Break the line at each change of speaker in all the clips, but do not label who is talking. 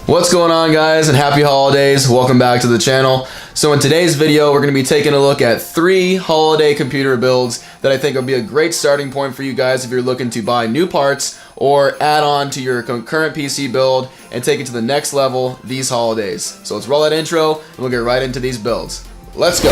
What's going on, guys, and happy holidays. Welcome back to the channel. So in today's video, we're going to be taking a look at 3 holiday computer builds that I think will be a great starting point for you guys if you're looking to buy new parts or add on to your current PC build and take it to the next level these holidays. So let's roll that intro and we'll get right into these builds. Let's go.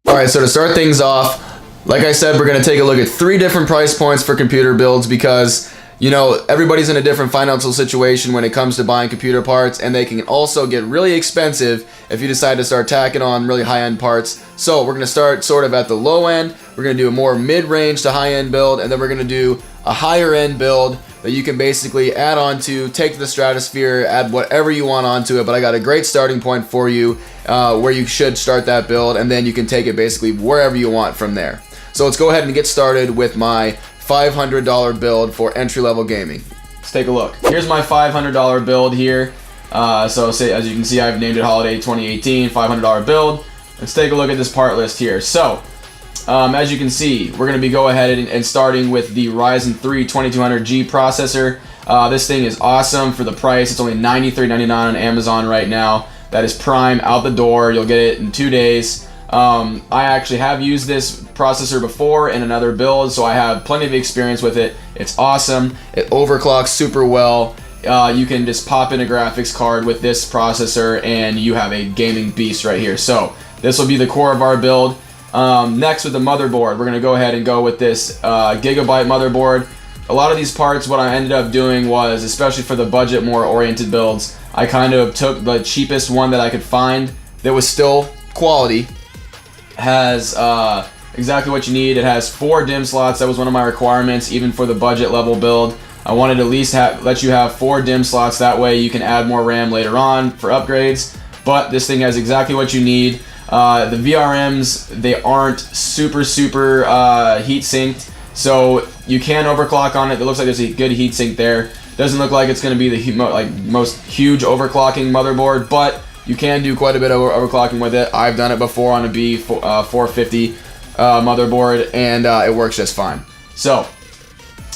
Alright, so to start things off, like I said, we're going to take a look at 3 different price points for computer builds because, you know, everybody's in a different financial situation when it comes to buying computer parts, and they can also get really expensive if you decide to start tacking on really high-end parts. So we're going to start sort of at the low end, we're going to do a more mid-range to high-end build, and then we're going to do a higher-end build that you can basically add on to, take to the stratosphere, add whatever you want onto it. But I got a great starting point for you where you should start that build, and then you can take it basically wherever you want from there. So let's go ahead and get started with my $500 build for entry-level gaming. Let's take a look. Here's my $500 build here. So as you can see, I've named it Holiday 2018 $500 build. Let's take a look at this part list here. So as you can see, we're going to be go ahead and starting with the Ryzen 3 2200G processor. This thing is awesome for the price. It's only $93.99 on Amazon right now. That is prime, out the door. You'll get it in 2 days. I actually have used this processor before in another build, so I have plenty of experience with it. It's awesome. It overclocks super well. You can just pop in a graphics card with this processor and you have a gaming beast right here. So this will be the core of our build. Next, with the motherboard, we're going to go ahead and go with this Gigabyte motherboard. A lot of these parts, what I ended up doing was, especially for the budget more oriented builds, I kind of took the cheapest one that I could find that was still quality. Has exactly what you need. It has 4 DIMM slots. That was one of my requirements, even for the budget level build. I wanted to at least let you have 4 DIMM slots. That way you can add more RAM later on for upgrades. But this thing has exactly what you need. The VRMs, they aren't super heat synced, so you can overclock on it. It looks like there's a good heat sink there. Doesn't look like it's going to be the most huge overclocking motherboard, but you can do quite a bit of overclocking with it. I've done it before on a B450 motherboard, and it works just fine. So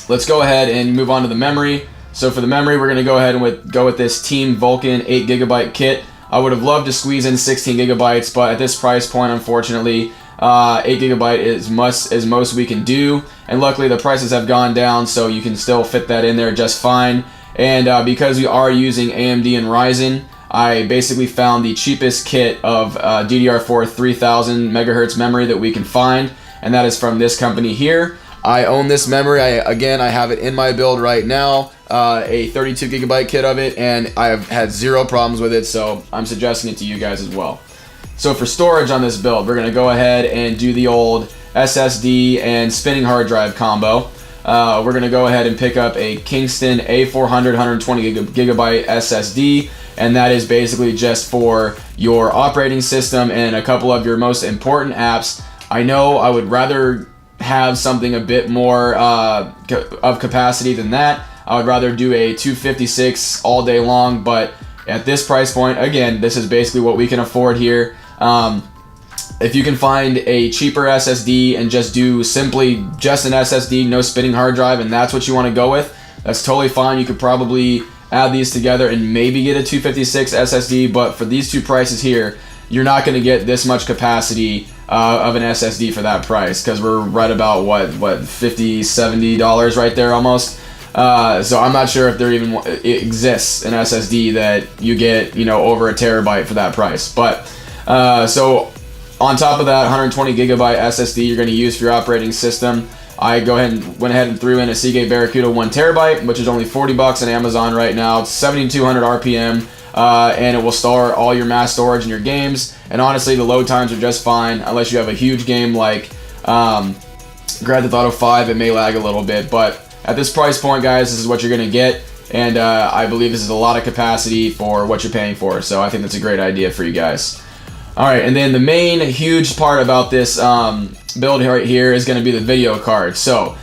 let's go ahead and move on to the memory. So for the memory, we're going to go ahead and go with this Team Vulcan 8GB kit. I would have loved to squeeze in 16 gigabytes, but at this price point, unfortunately, 8GB is most we can do. And luckily, the prices have gone down, so you can still fit that in there just fine. And because we are using AMD and Ryzen, I basically found the cheapest kit of DDR4 3000 megahertz memory that we can find, and that is from this company here. I own this memory. I have it in my build right now, a 32 gigabyte kit of it, and I have had 0 problems with it, so I'm suggesting it to you guys as well. So for storage on this build, we're going to go ahead and do the old SSD and spinning hard drive combo. We're going to go ahead and pick up a Kingston A400 120 gigabyte SSD, and that is basically just for your operating system and a couple of your most important apps. I know I would rather have something a bit more of capacity than that. I would rather do a 256 all day long, but at this price point, again, this is basically what we can afford here. If you can find a cheaper SSD and just do simply just an SSD, no spinning hard drive, and that's what you want to go with, that's totally fine. You could probably add these together and maybe get a 256 SSD, but for these 2 prices here, you're not going to get this much capacity of an SSD for that price, because we're right about what $50-$70 right there almost. So I'm not sure if there even exists an SSD that you get, you know, over a terabyte for that price. But so on top of that 120 gigabyte SSD you're going to use for your operating system, I went ahead and threw in a Seagate Barracuda 1 terabyte, which is only $40 on Amazon right now. It's 7200 RPM. And it will store all your mass storage in your games, and honestly the load times are just fine unless you have a huge game like Grand Theft Auto 5. It may lag a little bit, but at this price point, guys, this is what you're going to get, and I believe this is a lot of capacity for what you're paying for, so I think that's a great idea for you guys. Alright, and then the main huge part about this build right here is going to be the video card. So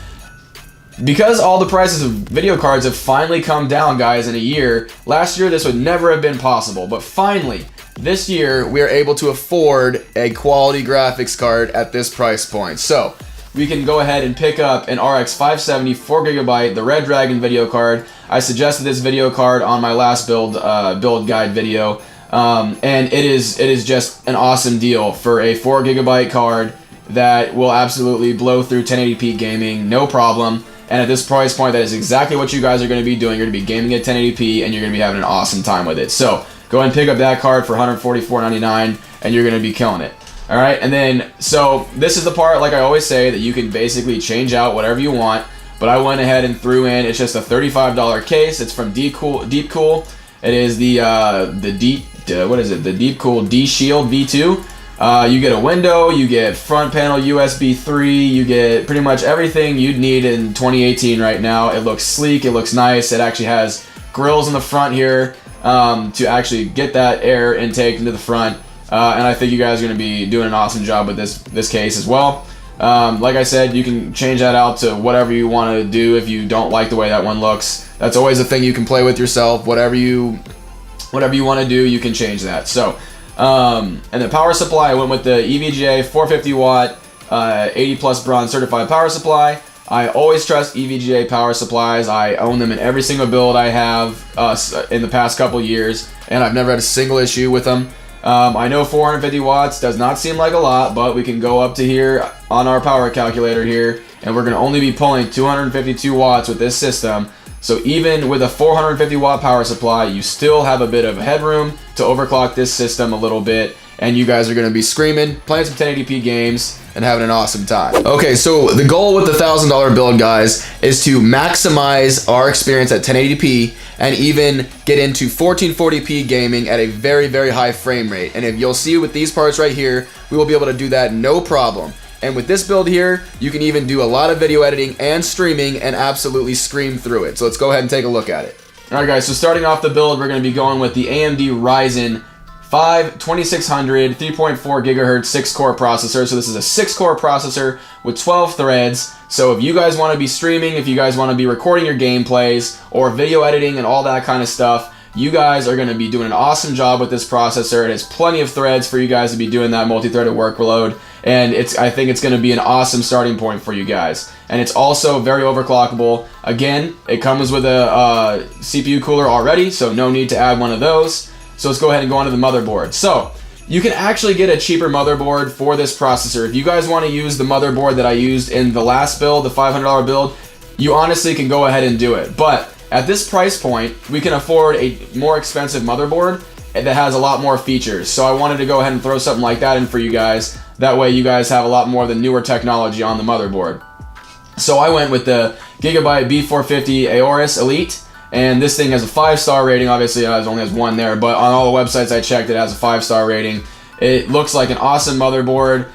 because all the prices of video cards have finally come down, guys, in a year, last year this would never have been possible, but finally, this year we are able to afford a quality graphics card at this price point. So we can go ahead and pick up an RX 570 4GB, the Red Dragon video card. I suggested this video card on my last build guide video, and it is just an awesome deal for a 4GB card that will absolutely blow through 1080p gaming, no problem. And at this price point, that is exactly what you guys are going to be doing. You're going to be gaming at 1080p, and you're going to be having an awesome time with it. So go ahead and pick up that card for $144.99, and you're going to be killing it. All right, and then, so this is the part, like I always say, that you can basically change out whatever you want, but I went ahead and threw in, it's just a $35 case. It's from Deepcool. It is the Deepcool D-Shield V2. You get a window, you get front panel USB 3, you get pretty much everything you'd need in 2018 right now. It looks sleek, it looks nice, it actually has grills in the front here to actually get that air intake into the front. And I think you guys are going to be doing an awesome job with this case as well. Like I said, you can change that out to whatever you want to do if you don't like the way that one looks. That's always a thing you can play with yourself. Whatever you want to do, you can change that. So, and the power supply, I went with the EVGA 450 watt, 80 plus bronze certified power supply. I always trust EVGA power supplies. I own them in every single build I have in the past couple years, and I've never had a single issue with them. I know 450 watts does not seem like a lot, but we can go up to here on our power calculator here, and we're going to only be pulling 252 watts with this system. So even with a 450 watt power supply, you still have a bit of headroom to overclock this system a little bit, and you guys are going to be screaming, playing some 1080p games, and having an awesome time. Okay, so the goal with the $1,000 build, guys, is to maximize our experience at 1080p and even get into 1440p gaming at a very, very high frame rate. And if you'll see with these parts right here, we will be able to do that no problem. And with this build here, you can even do a lot of video editing and streaming and absolutely scream through it. So let's go ahead and take a look at it. All right, guys, so starting off the build, we're going to be going with the AMD Ryzen 5 2600 3.4 gigahertz 6-core processor. So this is a 6-core processor with 12 threads. So if you guys want to be streaming, if you guys want to be recording your gameplays or video editing and all that kind of stuff, you guys are going to be doing an awesome job with this processor. It has plenty of threads for you guys to be doing that multi-threaded workload, and I think it's going to be an awesome starting point for you guys. And it's also very overclockable. Again, it comes with a CPU cooler already, so no need to add one of those. So let's go ahead and go on to the motherboard. So you can actually get a cheaper motherboard for this processor. If you guys want to use the motherboard that I used in the last build, the $500 build, you honestly can go ahead and do it. But at this price point, we can afford a more expensive motherboard that has a lot more features. So I wanted to go ahead and throw something like that in for you guys. That way you guys have a lot more of the newer technology on the motherboard. So I went with the Gigabyte B450 Aorus Elite. And this thing has a 5-star rating. Obviously, it only has one there, but on all the websites I checked, it has a 5-star rating. It looks like an awesome motherboard.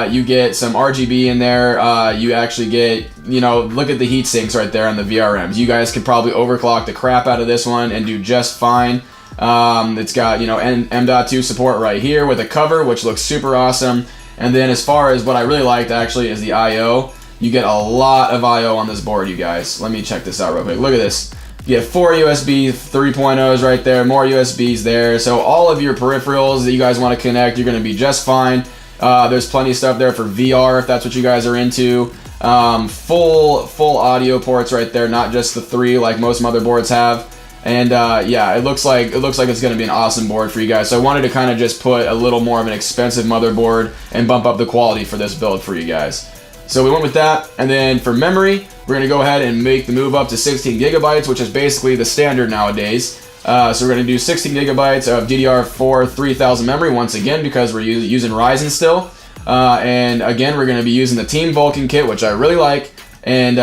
You get some RGB in there. You actually get, look at the heat sinks right there on the VRMs. You guys could probably overclock the crap out of this one and do just fine. It's got, M.2 support right here with a cover, which looks super awesome. And then as far as what I really liked, actually, is the I.O. You get a lot of I.O. on this board, you guys. Let me check this out real quick. Look at this. You have 4 USB 3.0s right there, more USBs there. So all of your peripherals that you guys want to connect, you're going to be just fine. There's plenty of stuff there for VR if that's what you guys are into. Full audio ports right there, not just the 3 like most motherboards have. And yeah, it looks like it's going to be an awesome board for you guys. So I wanted to kind of just put a little more of an expensive motherboard and bump up the quality for this build for you guys. So we went with that, and then for memory, we're going to go ahead and make the move up to 16 gigabytes, which is basically the standard nowadays. So we're going to do 16 gigabytes of DDR4 3000 memory once again because we're using Ryzen still. And again, we're going to be using the Team Vulkan kit, which I really like, and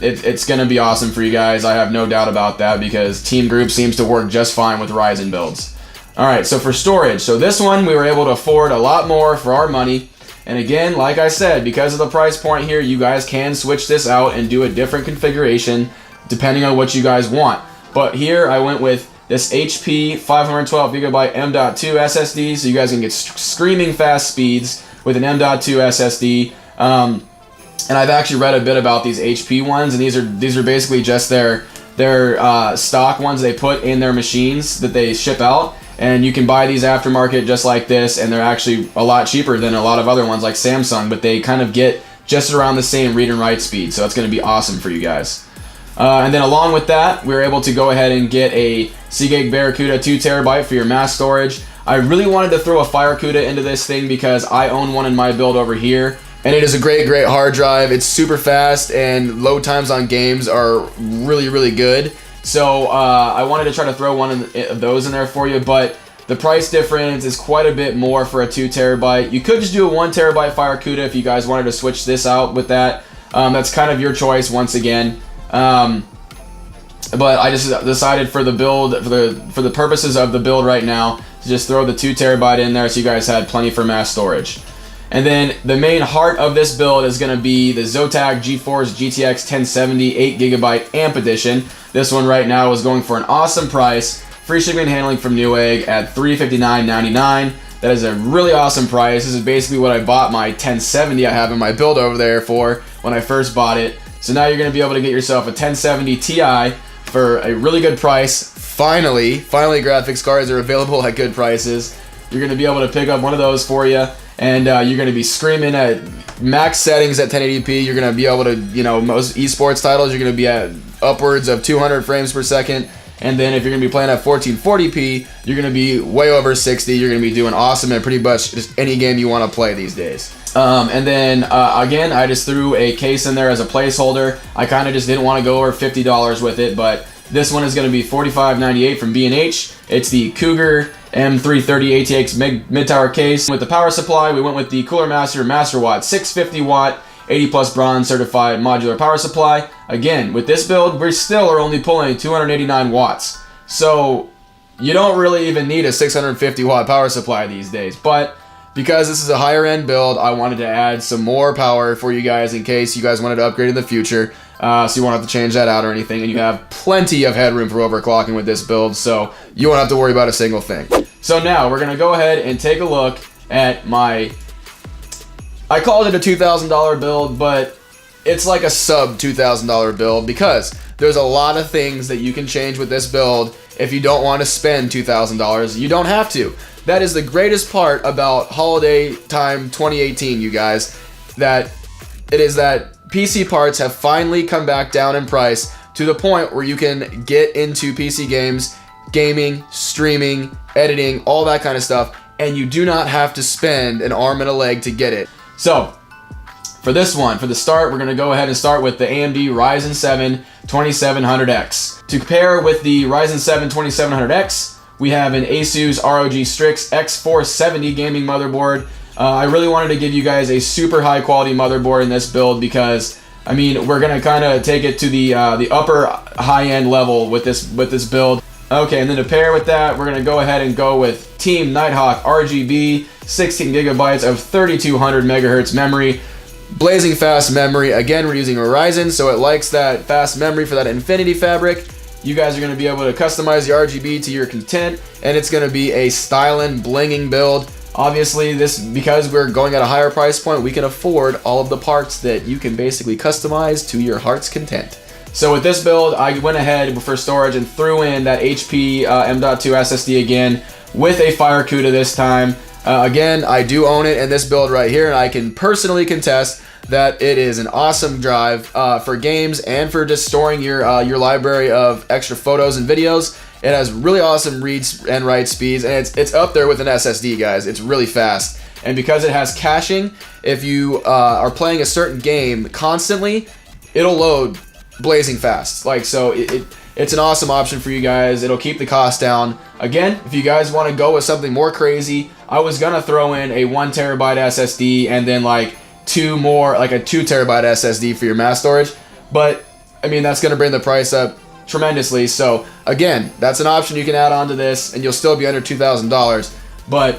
it's going to be awesome for you guys. I have no doubt about that because Team Group seems to work just fine with Ryzen builds. All right, so for storage, so this one we were able to afford a lot more for our money. And again, like I said, because of the price point here, you guys can switch this out and do a different configuration depending on what you guys want. But here I went with this HP 512 gigabyte M.2 SSD, so you guys can get screaming fast speeds with an M.2 SSD. And I've actually read a bit about these HP ones, and these are basically just their stock ones they put in their machines that they ship out. And you can buy these aftermarket just like this, and they're actually a lot cheaper than a lot of other ones like Samsung, but they kind of get just around the same read and write speed, so it's going to be awesome for you guys. And then along with that, we were able to go ahead and get a Seagate Barracuda 2TB for your mass storage. I really wanted to throw a Firecuda into this thing because I own one in my build over here, and it is a great hard drive. It's super fast, and load times on games are really good. So I wanted to try to throw one of those in there for you, but the price difference is quite a bit more for a 2TB. You could just do a 1TB Firecuda if you guys wanted to switch this out with that. That's kind of your choice once again. But I just decided for the build, for the purposes of the build right now, to just throw the 2TB in there so you guys had plenty for mass storage. And then the main heart of this build is going to be the Zotac GeForce GTX 1070 8GB AMP Edition. This one right now is going for an awesome price. Free shipping and handling from Newegg at $359.99. That is a really awesome price. This is basically what I bought my 1070 I have in my build over there for when I first bought it. So now you're going to be able to get yourself a 1070 Ti for a really good price. Finally graphics cards are available at good prices. You're going to be able to pick up one of those for you, and you're going to be screaming at max settings at 1080p. You're going to be able to, most esports titles, you're going to be at upwards of 200 frames per second. And then if you're going to be playing at 1440p, you're going to be way over 60. You're going to be doing awesome in pretty much just any game you want to play these days. And then, again, I just threw a case in there as a placeholder. I kind of just didn't want to go over $50 with it, but this one is going to be $45.98 from B&H. It's the Cougar M330 ATX mid-tower case. With the power supply, we went with the Cooler Master MasterWatt 650 watt 80 plus bronze certified modular power supply. Again, with this build, we still are only pulling 289 watts. So you don't really even need a 650 watt power supply these days. But because this is a higher end build, I wanted to add some more power for you guys in case you guys wanted to upgrade in the future. So you won't have to change that out or anything. And you have plenty of headroom for overclocking with this build, so you won't have to worry about a single thing. So now we're going to go ahead and take a look at my... I called it a $2,000 build, but it's like a sub $2,000 build because there's a lot of things that you can change with this build. If you don't want to spend $2,000, you don't have to. That is the greatest part about holiday time 2018, you guys, that it is that PC parts have finally come back down in price to the point where you can get into PC games, gaming, streaming, editing, all that kind of stuff, and you do not have to spend an arm and a leg to get it. So, for this one, for the start, we're going to go ahead and start with the AMD Ryzen 7 2700X. To pair with the Ryzen 7 2700X, we have an ASUS ROG Strix X470 gaming motherboard. I really wanted to give you guys a super high quality motherboard in this build because, I mean, we're going to kind of take it to the upper high end level with this build. Okay, and then to pair with that, we're going to go ahead and go with Team Nighthawk RGB, 16 gigabytes of 3200 megahertz memory. Blazing fast memory. Again, we're using a Ryzen, so it likes that fast memory for that Infinity Fabric. You guys are going to be able to customize the RGB to your content, and it's going to be a stylin', blinging build. Obviously, because we're going at a higher price point, we can afford all of the parts that you can basically customize to your heart's content. So with this build, I went ahead for storage and threw in that HP M.2 SSD again with a Firecuda this time. Again, I do own it in this build right here, and I can personally contest that it is an awesome drive for games and for just storing your library of extra photos and videos. It has really awesome read and write speeds, and it's up there with an SSD, guys. It's really fast. And because it has caching, if you are playing a certain game constantly, it'll load blazing fast. So it's an awesome option for you guys. It'll keep the cost down. Again, if you guys want to go with something more crazy, I was gonna throw in a 1 terabyte SSD and then a 2 terabyte SSD for your mass storage, but I mean that's gonna bring the price up tremendously. So again, that's an option you can add on to this, and you'll still be under $2,000. But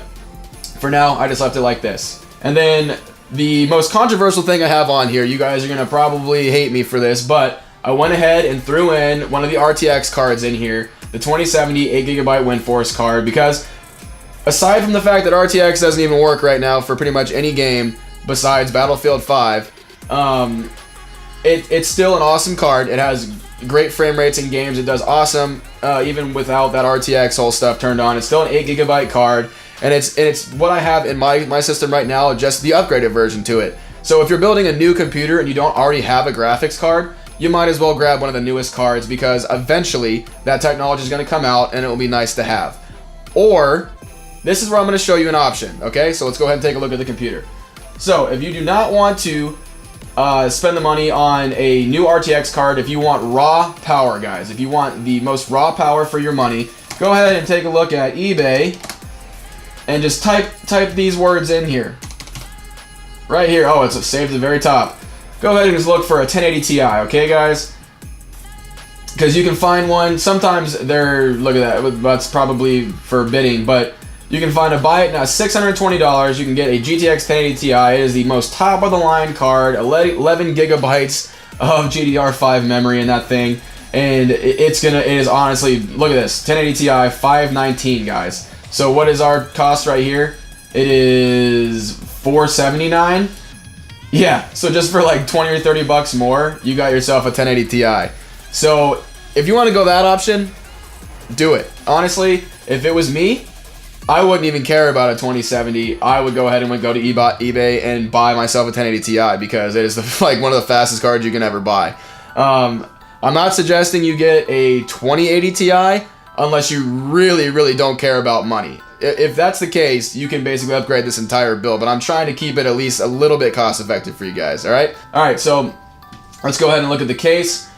for now, I just left it like this. And then the most controversial thing I have on here, you guys are gonna probably hate me for this, but I went ahead and threw in one of the RTX cards in here, the 2070 8GB WindForce card, because aside from the fact that RTX doesn't even work right now for pretty much any game besides Battlefield 5, it's still an awesome card. It has great frame rates in games. It does awesome even without that RTX whole stuff turned on. It's still an 8 GB card, and it's what I have in my system right now, just the upgraded version to it. So if you're building a new computer and you don't already have a graphics card, you might as well grab one of the newest cards, because eventually that technology is going to come out and it will be nice to have. Or, this is where I'm going to show you an option, okay? So let's go ahead and take a look at the computer. So if you do not want to spend the money on a new RTX card, if you want raw power, guys, if you want the most raw power for your money, go ahead and take a look at eBay and just type these words in here. Right here. Oh, it's saved at the very top. Go ahead and just look for a 1080 Ti, okay, guys? Because you can find one. Sometimes they're, look at that, that's probably forbidding, but you can find buy it now, $620. You can get a GTX 1080 Ti. It is the most top of the line card, 11 gigabytes of GDDR5 memory in that thing, and it is honestly, look at this, 1080 Ti, $519, guys. So what is our cost right here? It is $479. Yeah, so just for like 20 or 30 bucks more, you got yourself a 1080 Ti. So if you want to go that option, do it. Honestly, if it was me, I wouldn't even care about a 2070. I would go ahead and go to eBay and buy myself a 1080 Ti, because it is like one of the fastest cards you can ever buy. I'm not suggesting you get a 2080 Ti unless you really, really don't care about money. If that's the case, you can basically upgrade this entire build, but I'm trying to keep it at least a little bit cost effective for you guys, alright? Alright, so let's go ahead and look at the case.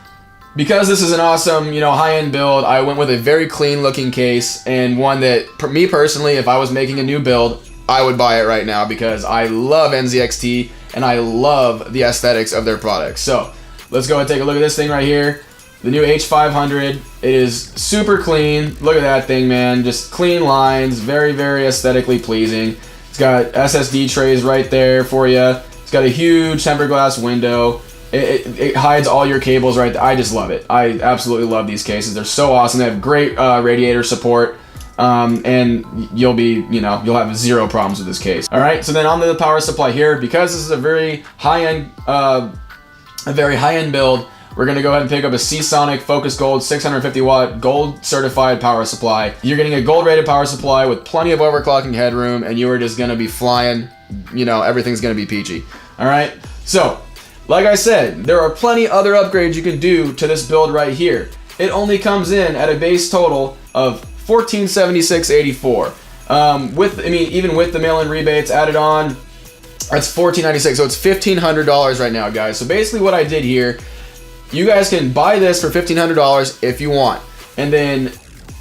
Because this is an awesome, high-end build, I went with a very clean looking case, and one that, me personally, if I was making a new build, I would buy it right now, because I love NZXT and I love the aesthetics of their products. So let's go ahead and take a look at this thing right here. The new H500. It is super clean. Look at that thing, man. Just clean lines. Very, very aesthetically pleasing. It's got SSD trays right there for you. It's got a huge tempered glass window. It hides all your cables right there. I just love it. I absolutely love these cases. They're so awesome. They have great radiator support. And you'll have zero problems with this case. All right. So then on to the power supply here. Because this is a very high-end build, we're going to go ahead and pick up a Seasonic Focus Gold 650 watt gold certified power supply. You're getting a gold rated power supply with plenty of overclocking headroom, and you are just going to be flying. Everything's going to be peachy. All right. So, like I said, there are plenty other upgrades you can do to this build right here. It only comes in at a base total of $1,476.84. Even with the mail-in rebates added on, that's $1,496. So it's $1,500 right now, guys. So basically what I did here, you guys can buy this for $1,500 if you want, and then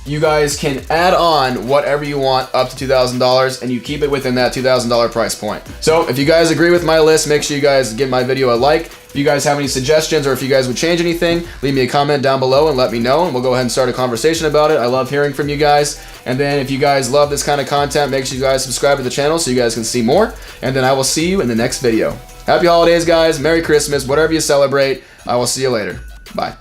you guys can add on whatever you want up to $2,000, and you keep it within that $2,000 price point. So if you guys agree with my list, make sure you guys give my video a like. If you guys have any suggestions, or if you guys would change anything, leave me a comment down below and let me know, and we'll go ahead and start a conversation about it. I love hearing from you guys. And then if you guys love this kind of content, make sure you guys subscribe to the channel so you guys can see more, and then I will see you in the next video. Happy holidays, guys. Merry Christmas. Whatever you celebrate, I will see you later. Bye.